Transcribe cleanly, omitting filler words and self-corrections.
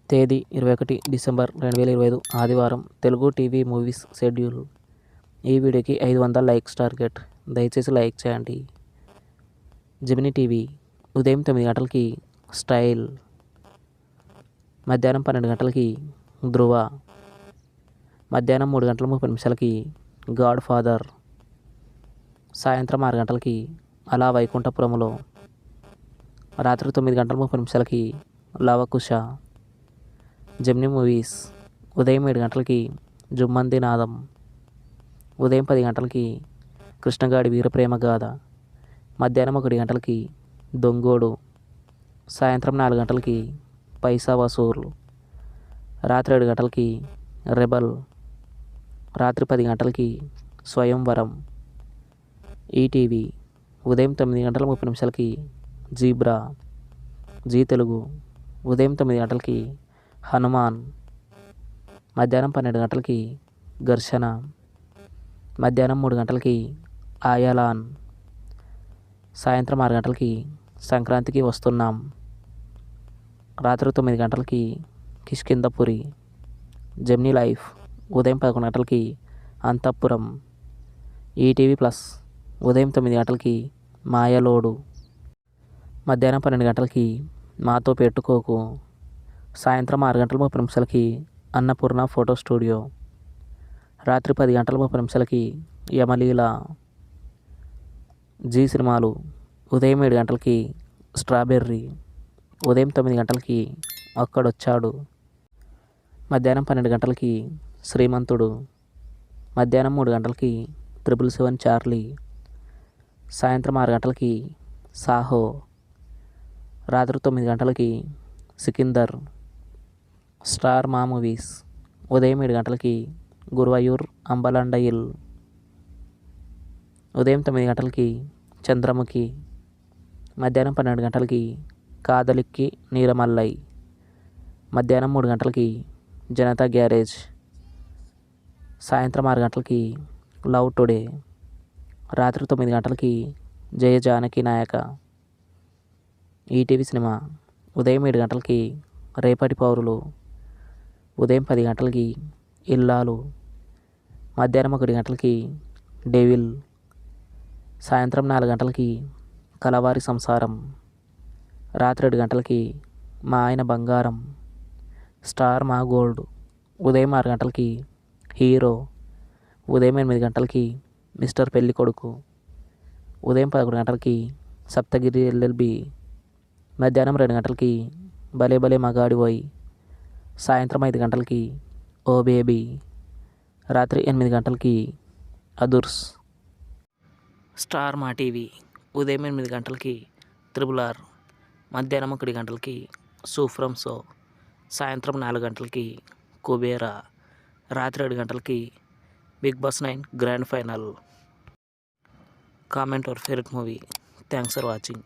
తేదీ 21 డిసెంబర్ 2025 ఆదివారం. Telugu TV movies schedule. ఈ వీడియోకి 500 లైక్స్ టార్గెట్. దయచేసి లైక్ చేయండి. జెమినీ టీవీ ఉదయం 9 గంటలకి స్టైల్, మధ్యాహ్నం 12 గంటలకి ధృవ, మధ్యాహ్నం 3 గంటల 30 నిమిషాలకి గాడ్ ఫాదర్, సాయంత్రం 6 గంటలకి అలా వైకుంఠపురములో, రాత్రి 9 గంటల 30 నిమిషాలకి లవకుశ. జెమినీ మూవీస్ ఉదయం 7 గంటలకి జుమ్మంది నాదం, ఉదయం 10 గంటలకి కృష్ణగాడి వీరప్రేమ గాథ, మధ్యాహ్నం 1 గంటలకి దొంగోడు, సాయంత్రం 4 గంటలకి పైసా వసూలు, రాత్రి 7 గంటలకి రెబల్, రాత్రి 10 గంటలకి స్వయంవరం. ఈటీవీ ఉదయం 9 గంటల 30 నిమిషాలకి జీబ్రా. జీ తెలుగు ఉదయం 9 గంటలకి హనుమాన్, మధ్యాహ్నం 12 గంటలకి ఘర్షణ, మధ్యాహ్నం 3 గంటలకి ఆయలాన్, సాయంత్రం 6 గంటలకి సంక్రాంతికి వస్తున్నాం, రాత్రి 9 గంటలకి కిష్కింధపురి. జెమినీ లైఫ్ ఉదయం 11 గంటలకి అంతఃపురం. ఈటీవీ ప్లస్ ఉదయం 9 గంటలకి మాయలోడు, మధ్యాహ్నం 12 గంటలకి మాతో పెట్టుకోకు, సాయంత్రం 6 గంటల 30 నిమిషాలకి అన్నపూర్ణ ఫోటో స్టూడియో, రాత్రి 10 గంటల 30 నిమిషాలకి యమలీల. జీ సినిమాలు ఉదయం 7 గంటలకి స్ట్రాబెర్రీ, ఉదయం 9 గంటలకి ఒక్కడొచ్చాడు, మధ్యాహ్నం 12 గంటలకి శ్రీమంతుడు, మధ్యాహ్నం 3 గంటలకి 777 చార్లీ, సాయంత్రం 6 గంటలకి సాహో, రాత్రి 9 గంటలకి సికిందర్. స్టార్ మా మూవీస్ ఉదయం 7 గంటలకి గురువాయూర్ అంబలండయిల్, ఉదయం 9 గంటలకి చంద్రముఖి, మధ్యాహ్నం 12 గంటలకి కాదలిక్కి నీరమల్లై, మధ్యాహ్నం 3 గంటలకి జనతా గ్యారేజ్, సాయంత్రం 6 గంటలకి లవ్ టుడే, రాత్రి 9 గంటలకి జయ జానకి నాయక. ఈటీవీ సినిమా ఉదయం 7 గంటలకి రేపటి పౌరులు, ఉదయం 10 గంటలకి ఇల్లాలు, మధ్యాహ్నం 1 గంటలకి డెవిల్, సాయంత్రం 4 గంటలకి కలవారి సంసారం, రాత్రి 7 గంటలకి మా ఆయన బంగారం. స్టార్ మా గోల్డ్ ఉదయం 6 గంటలకి హీరో, ఉదయం 8 గంటలకి మిస్టర్ పెళ్లి కొడుకు, ఉదయం 11 గంటలకి సప్తగిరి ఎల్ఎల్బి, మధ్యాహ్నం 2 గంటలకి భలే భలే మగాడివోయ్, సాయంత్రం 5 గంటలకి ఓ బేబీ, రాత్రి 8 గంటలకి అదుర్స్. స్టార్ మా టీవీ ఉదయం 8 గంటలకి RRR, మధ్యాహ్నం 1 గంటలకి సూఫ్రమ్ షో, సాయంత్రం 4 గంటలకి కుబేరా, రాత్రి 7 గంటలకి Bigg Boss 9 grand final. Comment your favourite movie. Thanks for watching.